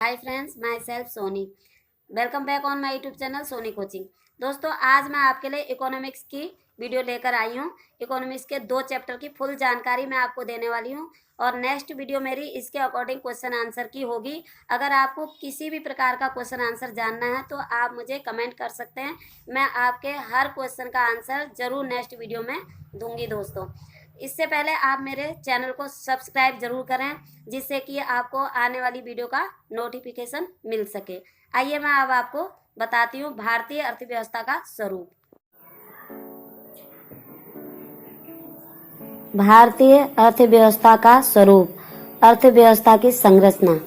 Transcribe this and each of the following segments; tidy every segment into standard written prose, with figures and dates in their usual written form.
Hi friends, myself Soni. Welcome back on my YouTube channel Soni coaching. दोस्तों, आज मैं आपके लिए इकोनॉमिक्स की वीडियो लेकर आई हूँ। इकोनॉमिक्स के 2 चैप्टर की फुल जानकारी मैं आपको देने वाली हूँ और नेक्स्ट वीडियो मेरी इसके अकॉर्डिंग क्वेश्चन आंसर की होगी। अगर आपको किसी भी प्रकार का क्वेश्चन आंसर जानना है तो आप मुझे कमेंट कर सकते हैं। मैं आपके हर क्वेश्चन का आंसर ज़रूर नेक्स्ट वीडियो में दूंगी। दोस्तों, इससे पहले आप मेरे चैनल को सब्सक्राइब जरूर करें जिससे कि आपको आने वाली वीडियो का नोटिफिकेशन मिल सके। आइए मैं अब आपको बताती हूँ भारतीय अर्थव्यवस्था का स्वरूप। भारतीय अर्थव्यवस्था का स्वरूप, अर्थव्यवस्था की संरचना।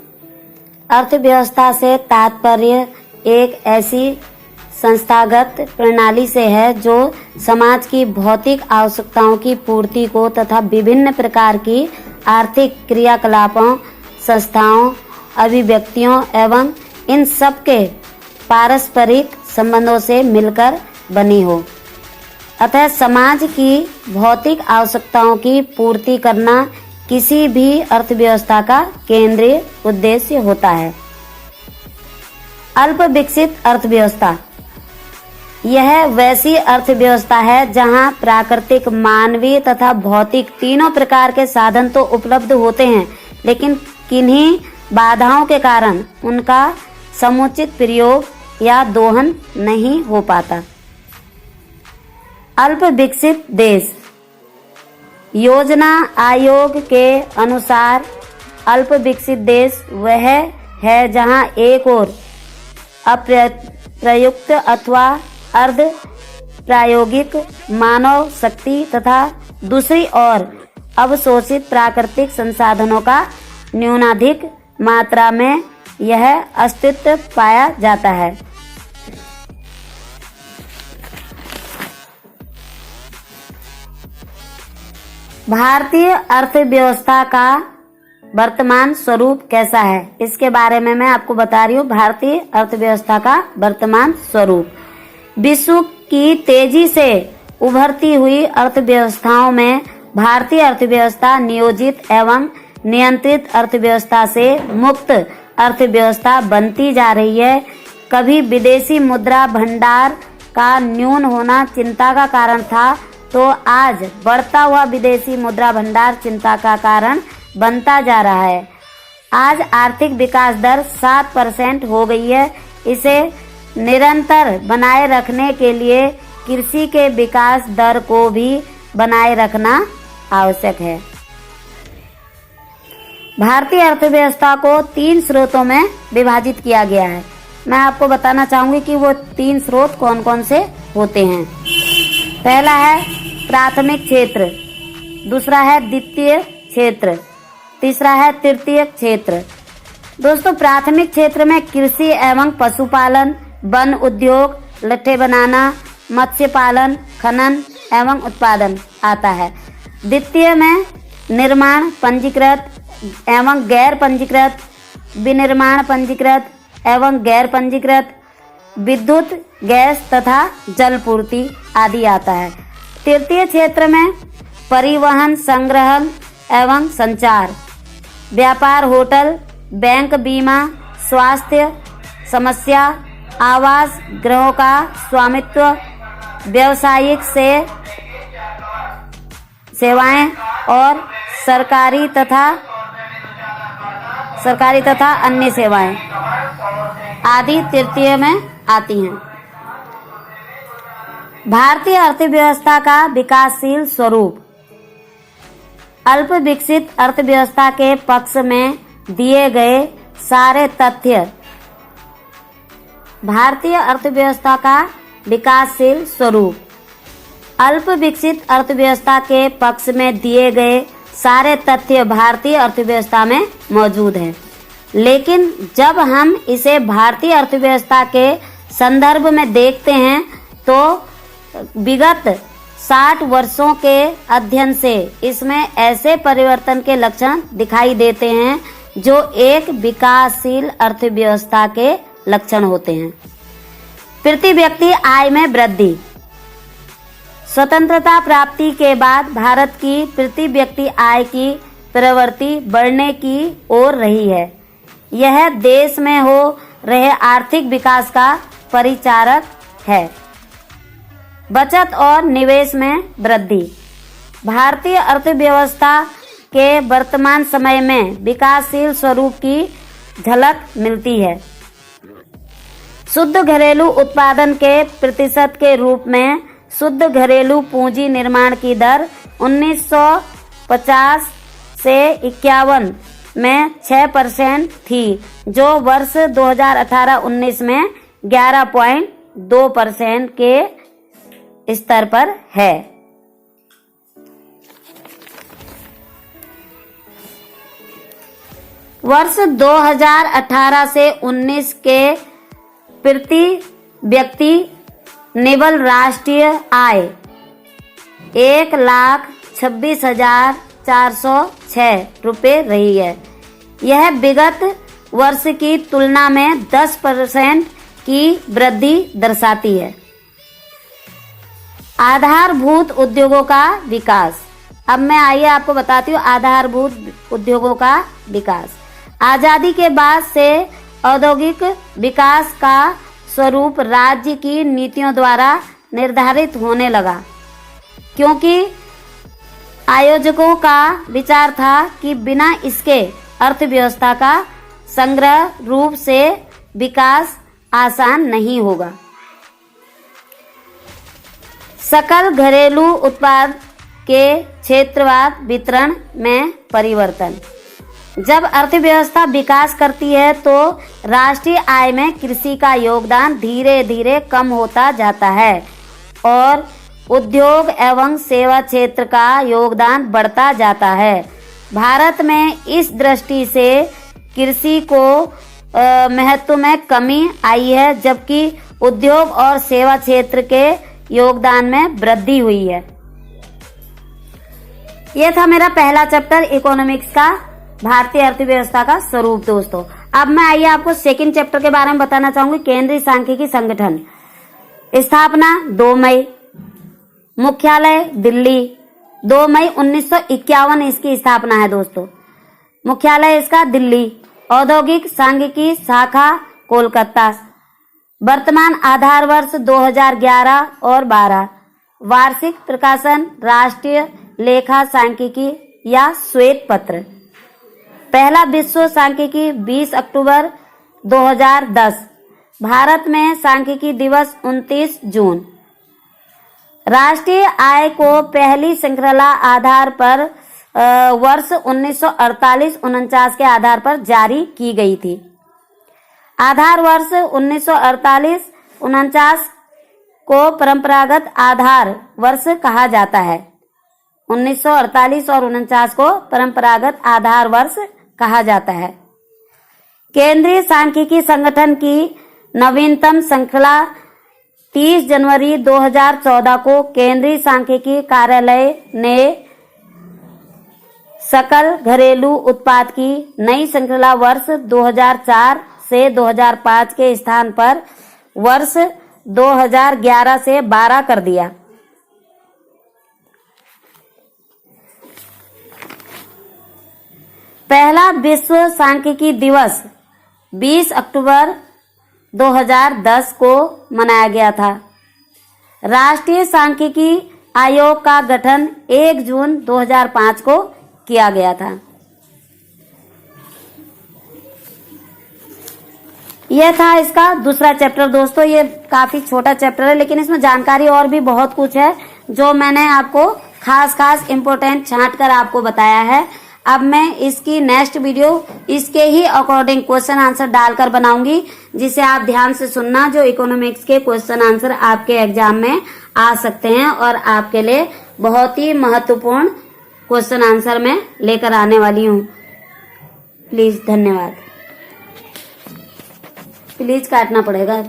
अर्थव्यवस्था से तात्पर्य एक ऐसी संस्थागत प्रणाली से है जो समाज की भौतिक आवश्यकताओं की पूर्ति को तथा विभिन्न प्रकार की आर्थिक क्रियाकलापों, संस्थाओं, अभिव्यक्तियों एवं इन सब के पारस्परिक संबंधों से मिलकर बनी हो। अतः समाज की भौतिक आवश्यकताओं की पूर्ति करना किसी भी अर्थव्यवस्था का केंद्रीय उद्देश्य होता है। अल्प विकसित अर्थव्यवस्था, यह वैसी अर्थव्यवस्था है जहां प्राकृतिक, मानवीय तथा भौतिक तीनों प्रकार के साधन तो उपलब्ध होते हैं, लेकिन किन्हीं बाधाओं के कारण उनका समुचित प्रयोग या दोहन नहीं हो पाता। अल्प विकसित देश, योजना आयोग के अनुसार अल्प विकसित देश वह है जहां एक ओर अप्रयुक्त अथवा अर्ध प्रायोगिक मानव शक्ति तथा दूसरी ओर अवशोषित प्राकृतिक संसाधनों का न्यूनाधिक मात्रा में यह अस्तित्व पाया जाता है। भारतीय अर्थव्यवस्था का वर्तमान स्वरूप कैसा है, इसके बारे में मैं आपको बता रही हूँ। भारतीय अर्थव्यवस्था का वर्तमान स्वरूप, विश्व की तेजी से उभरती हुई अर्थव्यवस्थाओं में भारतीय अर्थव्यवस्था नियोजित एवं नियंत्रित अर्थव्यवस्था से मुक्त अर्थव्यवस्था बनती जा रही है। कभी विदेशी मुद्रा भंडार का न्यून होना चिंता का कारण था, तो आज बढ़ता हुआ विदेशी मुद्रा भंडार चिंता का कारण बनता जा रहा है। आज आर्थिक विकास दर 7% हो गई है। इसे निरंतर बनाए रखने के लिए कृषि के विकास दर को भी बनाए रखना आवश्यक है। भारतीय अर्थव्यवस्था को 3 स्रोतों में विभाजित किया गया है। मैं आपको बताना चाहूंगी कि वो 3 स्रोत कौन कौन से होते हैं। पहला है प्राथमिक क्षेत्र, दूसरा है द्वितीय क्षेत्र, तीसरा है तृतीय क्षेत्र। दोस्तों, प्राथमिक क्षेत्र में कृषि एवं पशुपालन, वन उद्योग, लट्ठे बनाना, मत्स्य पालन, खनन एवं उत्पादन आता है। द्वितीय में निर्माण, पंजीकृत एवं गैर पंजीकृत, विनिर्माण, पंजीकृत एवं गैर पंजीकृत, विद्युत, गैस तथा जलपूर्ति आदि आता है। तृतीय क्षेत्र में परिवहन, संग्रहण एवं संचार, व्यापार, होटल, बैंक, बीमा, स्वास्थ्य समस्या, आवास, गृहों का स्वामित्व, व्यावसायिक सेवाएं और सरकारी तथा अन्य सेवाएं आदि तृतीय में आती हैं। भारतीय अर्थव्यवस्था का विकासशील स्वरूप, अल्प विकसित अर्थव्यवस्था के पक्ष में दिए गए सारे तथ्य। भारतीय अर्थव्यवस्था का विकासशील स्वरूप, अल्प विकसित अर्थव्यवस्था के पक्ष में दिए गए सारे तथ्य भारतीय अर्थव्यवस्था में मौजूद हैं, लेकिन जब हम इसे भारतीय अर्थव्यवस्था के संदर्भ में देखते हैं तो विगत 60 वर्षों के अध्ययन से इसमें ऐसे परिवर्तन के लक्षण दिखाई देते हैं जो एक विकासशील अर्थव्यवस्था के लक्षण होते हैं। प्रति व्यक्ति आय में वृद्धि, स्वतंत्रता प्राप्ति के बाद भारत की प्रति व्यक्ति आय की प्रवृत्ति बढ़ने की ओर रही है। यह देश में हो रहे आर्थिक विकास का परिचारक है। बचत और निवेश में वृद्धि। भारतीय अर्थव्यवस्था के वर्तमान समय में विकासशील स्वरूप की झलक मिलती है। शुद्ध घरेलू उत्पादन के प्रतिशत के रूप में शुद्ध घरेलू पूंजी निर्माण की दर 1950 से 51 में 6% थी, जो वर्ष 2018-19 में 11.2% के स्तर पर है। वर्ष 2018 से 19 के प्रति व्यक्ति निवल राष्ट्रीय आय 1,26,406 रुपये रही है। यह विगत वर्ष की तुलना में 10% की वृद्धि दर्शाती है। आधारभूत उद्योगों का विकास। अब मैं आइए आपको बताती हूँ आधारभूत उद्योगों का विकास। आजादी के बाद से औद्योगिक विकास का स्वरूप राज्य की नीतियों द्वारा निर्धारित होने लगा, क्योंकि आयोजकों का विचार था कि बिना इसके अर्थव्यवस्था का संग्रह रूप से विकास आसान नहीं होगा। सकल घरेलू उत्पाद के क्षेत्रवार वितरण में परिवर्तन। जब अर्थव्यवस्था विकास करती है तो राष्ट्रीय आय में कृषि का योगदान धीरे धीरे कम होता जाता है और उद्योग एवं सेवा क्षेत्र का योगदान बढ़ता जाता है। भारत में इस दृष्टि से कृषि को महत्व में कमी आई है, जबकि उद्योग और सेवा क्षेत्र के योगदान में वृद्धि हुई है। यह था मेरा पहला चैप्टर इकोनॉमिक्स का, भारतीय अर्थव्यवस्था का स्वरूप। दोस्तों अब मैं आइए आपको सेकंड चैप्टर के बारे में बताना चाहूंगी। केंद्रीय सांख्यिकी संगठन। स्थापना 2 मई, मुख्यालय दिल्ली। 2 मई 1951 इसकी स्थापना है दोस्तों। मुख्यालय इसका दिल्ली। औद्योगिक सांख्यिकी शाखा कोलकाता। वर्तमान आधार वर्ष 2011 और 12। वार्षिक प्रकाशन राष्ट्रीय लेखा सांख्यिकी या श्वेत पत्र। पहला विश्व सांख्यिकी 20 अक्टूबर 2010। भारत में सांख्यिकी दिवस 29 जून। राष्ट्रीय आय को पहली श्रृंखला आधार पर वर्ष 1948-49 के आधार पर जारी की गई थी। आधार वर्ष 1948-49 को परंपरागत आधार वर्ष कहा जाता है। 1948 और 49 को परंपरागत आधार वर्ष कहा जाता है। केंद्रीय सांख्यिकी संगठन की नवीनतम श्रृंखला 30 जनवरी 2014 को केंद्रीय सांख्यिकी कार्यालय ने सकल घरेलू उत्पाद की नई श्रृंखला वर्ष 2004 से 2005 के स्थान पर वर्ष 2011 से 12 कर दिया। पहला विश्व सांख्यिकी दिवस 20 अक्टूबर 2010 को मनाया गया था। राष्ट्रीय सांख्यिकी आयोग का गठन 1 जून 2005 को किया गया था। यह था इसका दूसरा चैप्टर। दोस्तों ये काफी छोटा चैप्टर है, लेकिन इसमें जानकारी और भी बहुत कुछ है जो मैंने आपको खास इम्पोर्टेंट छांट कर आपको बताया है। अब मैं इसकी नेक्स्ट वीडियो इसके ही अकॉर्डिंग क्वेश्चन आंसर डालकर बनाऊंगी, जिसे आप ध्यान से सुनना। जो इकोनॉमिक्स के क्वेश्चन आंसर आपके एग्जाम में आ सकते हैं और आपके लिए बहुत ही महत्वपूर्ण क्वेश्चन आंसर मैं लेकर आने वाली हूँ। प्लीज धन्यवाद। प्लीज काटना पड़ेगा।